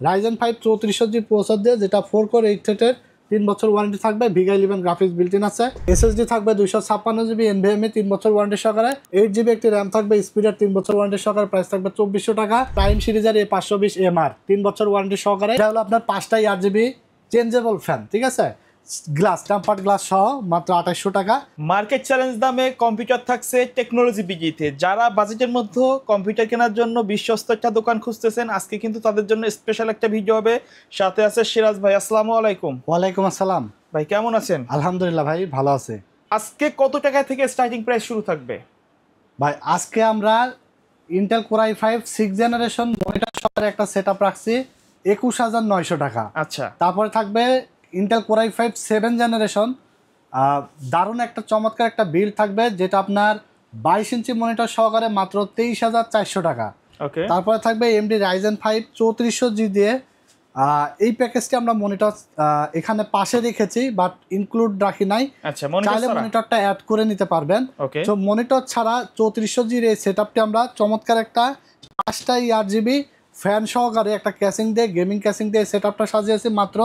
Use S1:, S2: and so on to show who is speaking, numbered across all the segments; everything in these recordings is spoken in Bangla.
S1: রাইজেন 5 3400G প্রসেসর দিয়ে, যেটা 4 কোর 8 থ্রেডের, 3 বছর ওয়ারেন্টি থাকবে। ভিগা 11 গ্রাফিক্স বিল্ট ইন আছে। এসএসডি থাকবে 256GB এনভিএমই 3 বছর ওয়ারেন্টি সহকারে। 8GB একটি র্যাম থাকবে স্পিডের 3 বছর ওয়ারেন্টি সহকারে। প্রাইস থাকবে 2400 টাকা। প্রাইম সিরিজের A520MR 3 বছর ওয়ারেন্টি সহকারে। এটা হলো আপনার 5টা RGB চেঞ্জেবল ফ্যান, ঠিক আছে, গ্লাস টেম্পার্ড গ্লাস সহ, মাত্র 2800 টাকা।
S2: মার্কেট চ্যালেঞ্জ দামে কম্পিউটার থাকছে টেকনোলজি বিজিতে। যারা বাজেটের মধ্যে কম্পিউটার কেনার জন্য বিশ্বস্ত একটা দোকান খুঁজতেছেন, আজকে কিন্তু তাদের জন্য স্পেশাল একটা ভিডিও হবে। সাথে আছে সিরাজ ভাই। আসসালামু আলাইকুম।
S1: ওয়ালাইকুম আসসালাম
S2: ভাই, কেমন আছেন?
S1: আলহামদুলিল্লাহ ভাই, ভালো আছে।
S2: আজকে কত টাকা থেকে স্টার্টিং প্রাইস শুরু থাকবে?
S1: ভাই আজকে আমরা Intel core i5 6 generation monitor সহ একটা সেটআপ রাখছি 21900 টাকা।
S2: আচ্ছা,
S1: তারপরে থাকবে ইন্টেল কোর i5 7 জেনারেশন, দারুণ একটা চমৎকার একটা বিল্ড থাকবে, যেটা আপনার 22 ইঞ্চি মনিটর সহকারে মাত্র 23400 টাকা।
S2: ওকে।
S1: তারপরে থাকবে AMD Ryzen 5 3400G দিয়ে। এই প্যাকেজটি আমরা মনিটর এখানে পাশে রেখেছি, বাট ইনক্লুড রাখি নাই।
S2: আচ্ছা,
S1: চাইলে মনিটরটা অ্যাড করে নিতে পারবেন।
S2: ওকে।
S1: তো মনিটর ছাড়া 3400G এই সেটআপটি আমরা চমৎকার একটা 5টা RGB ফ্যান সহকারে একটা ক্যাসিং দিয়ে, গেমিং ক্যাসিং দিয়ে সেটআপটা সাজিয়েছি মাত্র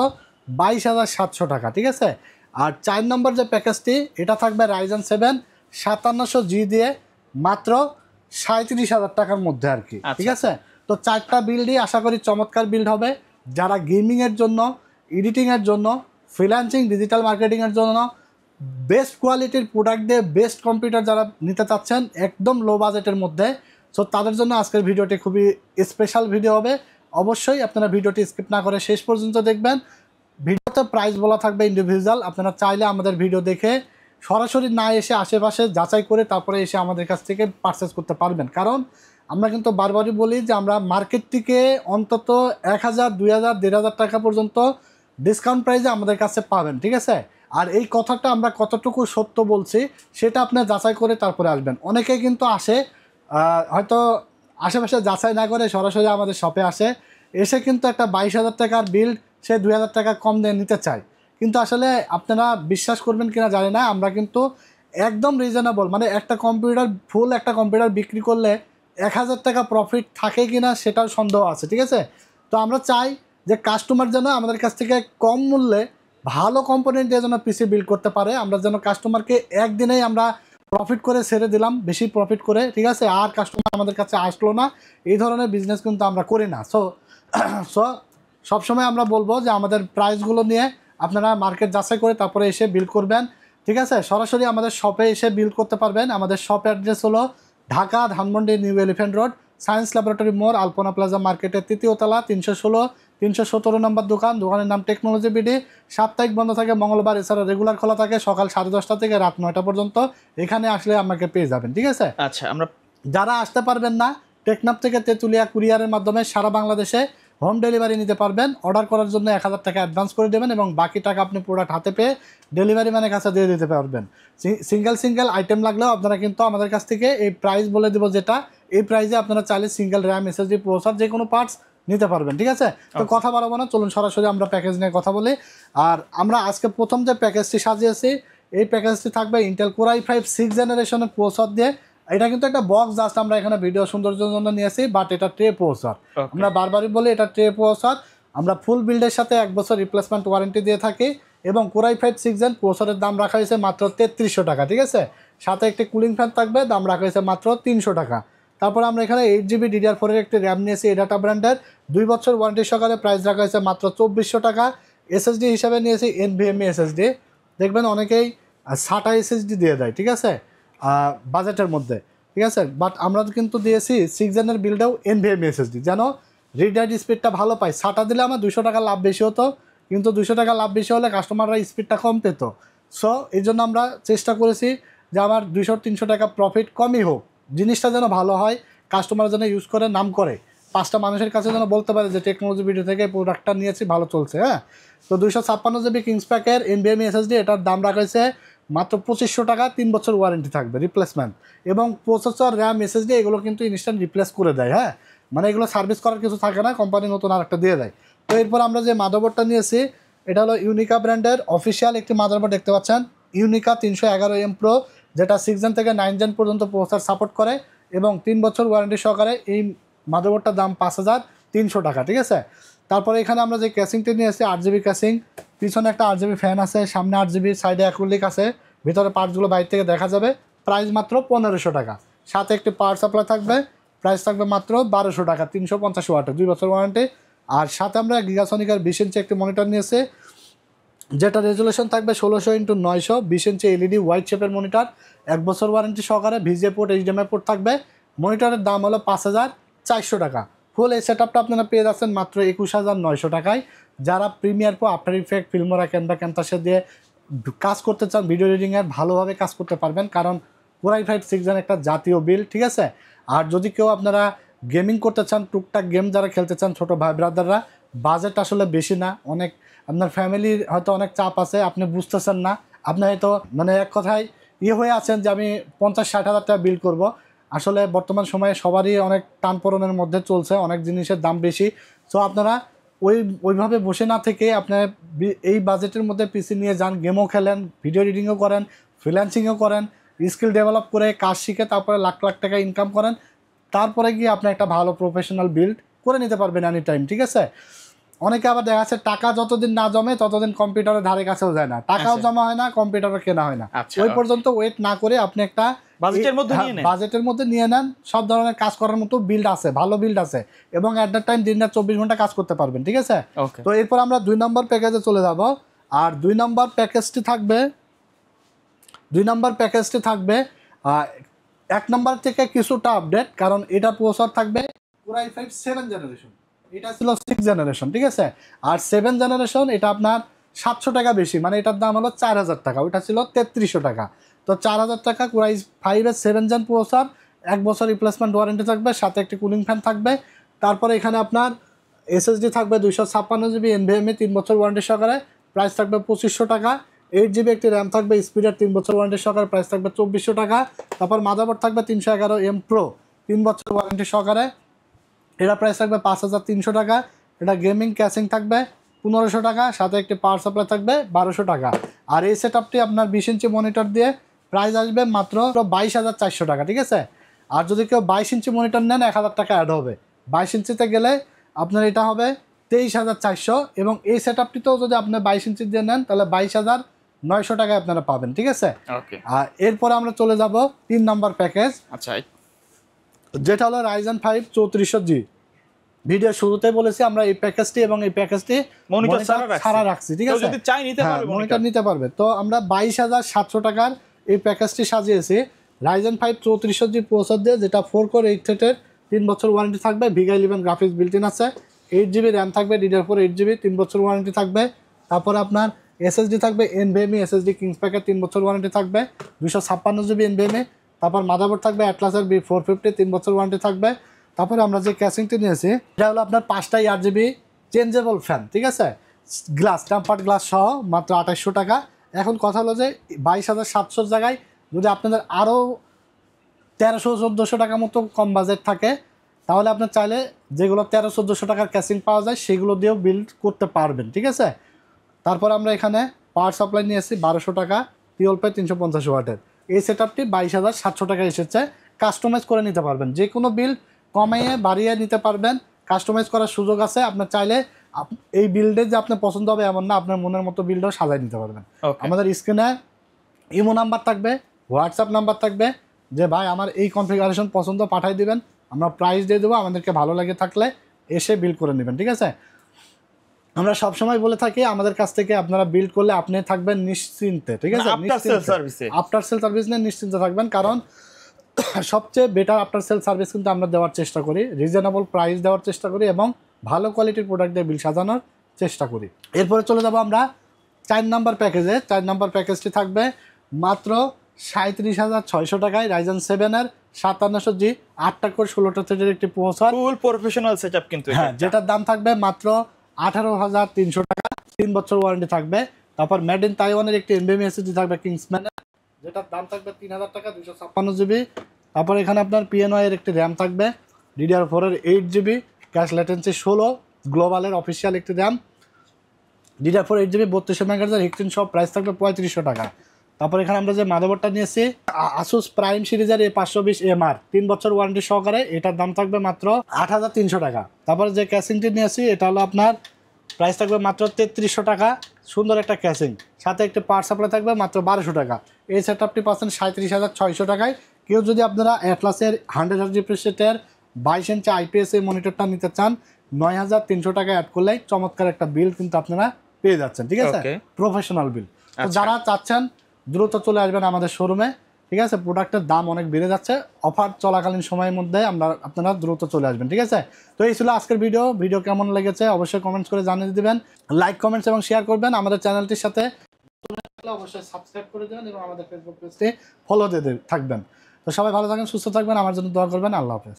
S1: 22700 টাকা, ঠিক আছে। আর 4 নম্বর যে প্যাকেজটি, এটা থাকবে Ryzen 7 5700G দিয়ে, মাত্র 37000 টাকার মধ্যে আর কি, ঠিক আছে। তো 4টা বিল্ডই আশা করি চমৎকার বিল্ড হবে। যারা গেমিংয়ের জন্য, এডিটিংয়ের জন্য, ফ্রিল্যান্সিং, ডিজিটাল মার্কেটিংয়ের জন্য বেস্ট কোয়ালিটির প্রোডাক্ট দিয়ে বেস্ট কম্পিউটার যারা নিতে চাচ্ছেন একদম লো বাজেটের মধ্যে, সো তাদের জন্য আজকের ভিডিওটি খুবই স্পেশাল ভিডিও হবে। অবশ্যই আপনারা ভিডিওটি স্কিপ না করে শেষ পর্যন্ত দেখবেন। ভিডিওতে প্রাইস বলা থাকবে ইন্ডিভিজুয়াল। আপনারা চাইলে আমাদের ভিডিও দেখে সরাসরি না এসে আশেপাশে যাচাই করে তারপরে এসে আমাদের কাছ থেকে পারচেস করতে পারবেন। কারণ আমরা কিন্তু বারবারই বলি যে আমরা মার্কেট থেকে অন্তত 1000, 2000, 1500 টাকা পর্যন্ত ডিসকাউন্ট প্রাইসে আমাদের কাছে পাবেন, ঠিক আছে। আর এই কথাটা আমরা কতটুকু সত্য বলছি সেটা আপনি যাচাই করে তারপরে আসবেন। অনেকেই কিন্তু আসে, হয়তো আশেপাশে যাচাই না করে সরাসরি আমাদের শপে আসে, এসে কিন্তু একটা 22000 টাকার বিল্ড সে 2000 টাকা কম দিয়ে নিতে চায়। কিন্তু আসলে আপনারা বিশ্বাস করবেন কিনা জানি না, আমরা কিন্তু একদম রিজনেবল, মানে একটা কম্পিউটার, ফুল একটা কম্পিউটার বিক্রি করলে 1000 টাকা প্রফিট থাকে কিনা সেটাও সন্দেহ আছে, ঠিক আছে। তো আমরা চাই যে কাস্টমার যেন আমাদের কাছ থেকে কম মূল্যে ভালো কম্পোনেন্ট দিয়ে যেন পিসি বিল্ড করতে পারে। আমরা যেন কাস্টমারকে একদিনেই আমরা প্রফিট করে ছেড়ে দিলাম, বেশি প্রফিট করে, ঠিক আছে, আর কাস্টমার আমাদের কাছে আসলো না, এই ধরনের বিজনেস কিন্তু আমরা করি না। সো সবসময় আমরা বলবো যে আমাদের প্রাইসগুলো নিয়ে আপনারা মার্কেট যাচাই করে তারপরে এসে বিল্ড করবেন, ঠিক আছে। সরাসরি আমাদের শপে এসে বিল্ড করতে পারবেন। আমাদের শপ অ্যাড্রেস হলো Dhaka Dhanmondi new elephant road, science laboratory মোড়, আলপনা প্লাজা মার্কেটের 3য় তলা, 316 317 নম্বর দোকান। দোকানের নাম টেকনোলজি বিডি। সাপ্তাহিক বন্ধ থাকে মঙ্গলবার, এছাড়া রেগুলার খোলা থাকে সকাল 10:30 থেকে রাত 9টা পর্যন্ত। এখানে আসলে আমাকে পেয়ে যাবেন, ঠিক আছে।
S2: আচ্ছা, আমরা
S1: যারা আসতে পারবেন না, টেকনাফ থেকে তেঁতুলিয়া কুরিয়ারের মাধ্যমে সারা বাংলাদেশে হোম ডেলিভারি নিতে পারবেন। অর্ডার করার জন্য 1000 টাকা অ্যাডভান্স করে দেবেন এবং বাকি টাকা আপনি প্রোডাক্ট হাতে পেয়ে ডেলিভারি ম্যানের কাছে দিয়ে দিতে পারবেন। সিঙ্গেল আইটেম লাগলেও আপনারা কিন্তু আমাদের কাছ থেকে এই প্রাইস বলে দেবো, যেটা এই প্রাইসে আপনারা চাইলে সিঙ্গেল র্যাম, এসএসডি, প্রসেসর যে কোনো পার্টস নিতে পারবেন, ঠিক আছে। তো কথা বাড়াবো না, চলুন সরাসরি আমরা প্যাকেজ নিয়ে কথা বলি। আর আমরা আজকে প্রথম যে প্যাকেজটি সাজিয়েছি, এই প্যাকেজটি থাকবে ইন্টেল কোর i5 6 জেনারেশনের প্রসেসর দিয়ে। এটা কিন্তু একটা বক্স, জাস্ট আমরা এখানে ভিডিও সৌন্দর্যের জন্য নিয়েছি, বাট এটা ট্রে প্রসেসর। আমরা বারবারই বলি এটা ট্রে প্রসেসর। আমরা ফুল বিল্ডের সাথে 1 বছর রিপ্লেসমেন্ট ওয়ারেন্টি দিয়ে থাকি এবং কোর i5 6 জেন প্রসেসরের দাম রাখা হয়েছে মাত্র 3300 টাকা, ঠিক আছে। সাথে একটি কুলিং ফ্যান থাকবে, দাম রাখা হয়েছে মাত্র 300 টাকা। তারপর আমরা এখানে 8GB DDR4 এর একটি র্যাম নিয়েছি এডাটা ব্র্যান্ডের, 2 বছর ওয়ারেন্টি সহকারে। প্রাইস রাখা হয়েছে মাত্র 2400 টাকা। এসএসডি হিসাবে নিয়েছি NVMe এসএসডি। দেখবেন অনেকেই SATA এসএসডি দিয়ে দেয়, ঠিক আছে, বাজেটের মধ্যে, ঠিক আছে। বাট আমরা কিন্তু দিয়েছি 6 জেনের বিল্ডেও NVMe এসএসডি, যেন রিড রাইট স্পিডটা ভালো পাই। SATA দিলে আমার 200 টাকা লাভ বেশি হতো, কিন্তু 200 টাকা লাভ বেশি হলে কাস্টমাররা স্পিডটা কম পেত। সো এই জন্য আমরা চেষ্টা করেছি যে আমার 200-300 টাকা প্রফিট কমই হোক, জিনিসটা যেন ভালো হয়, কাস্টমার যেন ইউজ করে, নাম করে, 5টা মানুষের কাছে যেন বলতে পারে যে টেকনোলজি ভিডিও থেকে প্রোডাক্টটা নিয়েছি, ভালো চলছে। হ্যাঁ, তো 256GB কিংস প্যাকের NVMe এসএসডি, এটার দাম রাখা হয়েছে মাত্র 2500 টাকা। 3 বছর ওয়ারেন্টি থাকবে রিপ্লেসমেন্ট, এবং প্রসেসর, র্যাম, এসএসডি এগুলো কিন্তু ইনস্ট্যান্ট রিপ্লেস করে দেয়। হ্যাঁ, মানে এগুলো সার্ভিস করার কিছু থাকে না, কোম্পানি নতুন আর একটা দিয়ে দেয়। তো এরপর আমরা যে মাদারবোর্ডটা নিয়েছি, এটা হলো ইউনিকা ব্র্যান্ডের অফিসিয়াল একটি মাদারবোর্ড, দেখতে পাচ্ছেন ইউনিকা 311M Pro, যেটা 6 জেন থেকে 9 জেন পর্যন্ত প্রসেসর সাপোর্ট করে এবং 3 বছর ওয়ারেন্টি সহকারে। এই মাদারবোর্ডটার দাম 5300 টাকা, ঠিক আছে। তারপরে এখানে আমরা যে ক্যাসিংটা নিয়ে আসছি 8GB ক্যাসিং, পিছনে একটা 8GB ফ্যান আছে, সামনে 8GB, সাইডে অ্যাক্রিলিক আছে, ভিতরে পার্টসগুলো বাইরে থেকে দেখা যাবে। প্রাইস মাত্র 1500 টাকা। সাথে একটি পাওয়ার সাপ্লাই থাকবে, প্রাইস থাকবে মাত্র 1200 টাকা, 350 ওয়াটের, 2 বছর ওয়ারেন্টি। আর সাথে আমরা গিগাসনিকের 20 ইঞ্চি একটি মনিটর নিয়েছি, যেটা রেজুলেশন থাকবে 1600x900, 20 ইঞ্চি এলইডি হোয়াইট শেপের মনিটর, 1 বছর ওয়ারেন্টি সহকারে, ভিজিএ পোর্ট, এইচডিএমআই পোর্ট থাকবে। মনিটরের দাম হলো 5400 টাকা। ফুল এই সেটআপটা আপনারা পেয়ে যাচ্ছেন মাত্র 21900 টাকায়। যারা premiere pro, after effect, filmora, canva, ক্যামতাসে দিয়ে কাজ করতে চান, ভিডিও এডিটিংয়ের ভালোভাবে কাজ করতে পারবেন, কারণ Core i5 6 Gen একটা জাতীয় বিল, ঠিক আছে। আর যদি কেউ আপনারা গেমিং করতে চান, টুকটাক গেম যারা খেলতে চান, ছোটো ভাই ব্রাদাররা, বাজেট আসলে বেশি না, অনেক আপনার ফ্যামিলির হয়তো অনেক চাপ আছে, আপনি বুঝতেছেন না, আপনি হয়তো মানে এক কথায় হয়ে আছেন যে আমি 50-60 হাজার টাকা বিল করব। আসলে বর্তমান সময়ে সবারই অনেক টানপোড়েনের মধ্যে চলছে, অনেক জিনিসের দাম বেশি। সো আপনারা ওইভাবে বসে না থেকে আপনার এই বাজেটের মধ্যে পিসি নিয়ে যান, গেমও খেলেন, ভিডিও এডিটিংও করেন, ফ্রিল্যান্সিংও করেন, স্কিল ডেভেলপ করে কাজ শিখে তারপরে লাখ লাখ টাকা ইনকাম করেন, তারপরে গিয়ে আপনি একটা ভালো প্রফেশনাল বিল্ড করে নিতে পারবেন এনি টাইম, ঠিক আছে। অনেকে আবার দেখা যাচ্ছে টাকা যতদিন না জমে ততদিন কম্পিউটারের ধারে কাছেও যায় না, টাকাও জমা হয় না, কম্পিউটারও কেনা হয় না। ওই পর্যন্ত ওয়েট না করে আপনি একটা বাজেটের মধ্যে নিয়ে নেন, সব ধরনের কাজ করার মতো বিল্ড আছে, ভালো বিল্ড আছে, এবং অ্যাট দ্য টাইম দিন-রাত 24 ঘন্টা কাজ করতে পারবেন, ঠিক আছে। তো এরপর আমরা 2 নম্বর প্যাকেজে চলে যাব। আর 2 নম্বর প্যাকেজটি থাকবে 1 নম্বর থেকে কিছুটা আপডেট, কারণ এটা প্রসেসর থাকবে Core i5 7 জেনারেশন, এটা ছিল 6 জেনারেশন, ঠিক আছে। আর 7 জেনারেশন এটা আপনার 700 টাকা বেশি, মানে এটার দাম হলো 4000 টাকা, ওইটা ছিল 3300 টাকা। তো 4000 টাকা Core i5 এর 7 জেন প্রসেসর, 1 বছর রিপ্লেসমেন্ট ওয়ারেন্টি থাকবে, সাথে একটি কুলিং ফ্যান থাকবে। তারপরে এখানে আপনার এসএসডি থাকবে 256GB NVMe, 3 বছর ওয়ারেন্টি সহকারে, প্রাইস থাকবে 2500 টাকা। 8GB একটি র্যাম থাকবে স্পিডের, 3 বছর ওয়ারেন্টি সহকারে, প্রাইস থাকবে 2400 টাকা। তারপর মাদারবোর্ড থাকবে 311M Pro, 3 বছর ওয়ারেন্টি সহকারে, এটা প্রাইস থাকবে 5300 টাকা। এটা গেমিং ক্যাসিং থাকবে 1500 টাকা, সাথে একটি পাওয়ার সাপ্লাই থাকবে 1200 টাকা। আর এই সেটআপটি আপনার 20 ইঞ্চি মনিটর দিয়ে প্রাইস আসবে মাত্র 22400 টাকা, ঠিক আছে। আর যদি কেউ 22 ইঞ্চি মনিটর নেন 1000 টাকা অ্যাড হবে, 22 ইঞ্চিতে গেলে আপনার এটা হবে 23400, এবং এই সেটআপটিতেও যদি আপনি 22 ইঞ্চি দিয়ে নেন তাহলে 22900 টাকায় আপনারা পাবেন, ঠিক আছে। আর এরপরে আমরা চলে যাব 3 নম্বর প্যাকেজ, আচ্ছা, যেটা হলো Ryzen 5 3400G। ভিডিও শুরুতে বলেছি আমরা এই প্যাকেজটি এবং এই প্যাকেজটি মনিটর ছাড়া রাখছি, ঠিক আছে, মনিটর নিতে পারবে। তো আমরা 22700 টাকার এই প্যাকেজটি সাজিয়েছি Ryzen 5 3400G প্রসেসর দিয়ে, যেটা 4 কোর 8 থ্রেডের, 3 বছর ওয়ারেন্টি থাকবে, VGA 11 গ্রাফিক্স বিল্ট ইন আছে, 8GB র্যাম থাকবে, DDR4 8GB, 3 বছর ওয়ারেন্টি থাকবে। তারপরে আপনার এসএসডি থাকবে NVMe SSD কিংস প্যাকের, 3 বছর ওয়ারেন্টি থাকবে, 256GB NVMe। তারপর মাদারবোর্ড থাকবে অ্যাটলাসের B450, 3 বছর ওয়ারেন্টি থাকবে। তারপরে আমরা যে ক্যাসিংটি নিয়েছি এটা হলো আপনার 5টা 8GB চেঞ্জেবল ফ্যান, ঠিক আছে, গ্লাস, টেম্পার্ড গ্লাস সহ, মাত্র 2800 টাকা। এখন কথা হলো যে 22700 জায়গায় যদি আপনাদের আরও 1300-1400 টাকা মতো কম বাজেট থাকে, তাহলে আপনার চাইলে যেগুলো 1300-1400 টাকার ক্যাসিং পাওয়া যায় সেগুলো দিয়েও বিল্ড করতে পারবেন, ঠিক আছে। তারপর আমরা এখানে পাওয়ার সাপ্লাই নিয়েছি 1200 টাকা, টিওলপে 350 ওয়াটের। এই সেটআপটি 22700 টাকা এসেছে। কাস্টমাইজ করে নিতে পারবেন, যে কোনো বিল্ড কমিয়ে বাড়িয়ে নিতে পারবেন, কাস্টমাইজ করার সুযোগ আছে। আপনার চাইলে এই বিল্ডে যে আপনার পছন্দ হবে এমন না, আপনার মনের মতো বিল্ডও সাজাই নিতে পারবেন। আমাদের স্ক্রিনে ইমো নাম্বার থাকবে, হোয়াটসঅ্যাপ নাম্বার থাকবে, যে ভাই আমার এই কনফিগারেশন পছন্দ, পাঠাই দিবেন, আমরা প্রাইস দিয়ে দেবো, আমাদেরকে ভালো লাগে থাকলে এসে বিল্ড করে নেবেন, ঠিক আছে। আমরা সবসময় বলে থাকি আমাদের কাছ থেকে আপনারা বিল্ড করলে আপনি থাকবেন নিশ্চিন্তে, ঠিক আছে, আফটার সেল সার্ভিস নিয়ে নিশ্চিন্তে থাকবেন, কারণ সবচেয়ে বেটার আফটার সেল সার্ভিস কিন্তু আমরা দেওয়ার চেষ্টা করি, রিজনেবল প্রাইস দেওয়ার চেষ্টা করি, এবং ভালো কোয়ালিটির প্রোডাক্ট দিয়ে বিল সাজানোর চেষ্টা করি। এরপরে চলে যাব আমরা 4 নম্বর প্যাকেজে। 4 নম্বর প্যাকেজটি থাকবে মাত্র 37600 টাকায়, Ryzen 7 এর 5700G 8টা কোর 16টা থ্রেডের একটি প্রসেসর,
S2: ফুল প্রফেশনাল সেটআপ কিন্তু,
S1: হ্যাঁ, যেটার দাম থাকবে মাত্র 18300 টাকা, 3 বছর ওয়ারেন্টি থাকবে। তারপর মেড ইন তাইওয়ানের একটি NVMe SSD থাকবে কিংসম্যান, যেটার দাম থাকবে 3000 টাকা, 256GB। তারপর এখানে আপনার PNY এর একটি র্যাম থাকবে, DDR4 এর 8GB, ক্যাশ ল্যাটেন্সি 16, গ্লোবালের অফিসিয়াল একটি র্যাম, DDR4 8GB 32 মেগাহার্জ হিক্সিন সব, প্রাইস থাকবে 3500 টাকা। তারপর এখানে আমরা যে মাদারবোর্ডটা নিয়েছি আসুস প্রাইম সিরিজের এই 520 MR 3 বছর ওয়ারেন্টি সহকারে, এটার দাম থাকবে মাত্র 8,300 টাকা। তারপরে যে ক্যাসিংটি নিয়েছি এটা হলো আপনার প্রাইস থাকবে মাত্র 3300 টাকা। সুন্দর একটা ক্যাসিং, সাথে একটা পাওয়ার সাপ্লাই থাকবে মাত্র 1200 টাকা। এই সেট আপটি পাচ্ছেন 37,600 টাকায়। কেউ যদি আপনারা অ্যাটলাসের 100Hz রিফ্রেশ রেটের 22 ইঞ্চি IPS এই মনিটরটা নিতে চান, 9,300 টাকা অ্যাড করলেই চমৎকার একটা বিল কিন্তু আপনারা পেয়ে যাচ্ছেন, ঠিক আছে,
S2: Okay.
S1: প্রফেশনাল বিল। তো
S2: আচ্ছা।
S1: যারা চাচ্ছেন দ্রুত চলে আসবেন আমাদের শোরুমে, ঠিক আছে। প্রোডাক্টের দাম অনেক বেড়ে যাচ্ছে, অফার চলাকালীন সময়ের মধ্যে আপনারা দ্রুত চলে আসবেন, ঠিক আছে। তো এই ছিল আজকের ভিডিও কেমন লেগেছে অবশ্যই কমেন্টস করে জানিয়ে দিবেন, লাইক কমেন্টস এবং শেয়ার করবেন। আমাদের চ্যানেলটির সাথে অবশ্যই সাবস্ক্রাইব করে দেবেন এবং আমাদের ফেসবুক পেজটি ফলো দিয়ে থাকবেন। তো সবাই ভালো থাকবেন, সুস্থ থাকবেন, আমার জন্য দোয়া করবেন। আল্লাহ হাফেজ।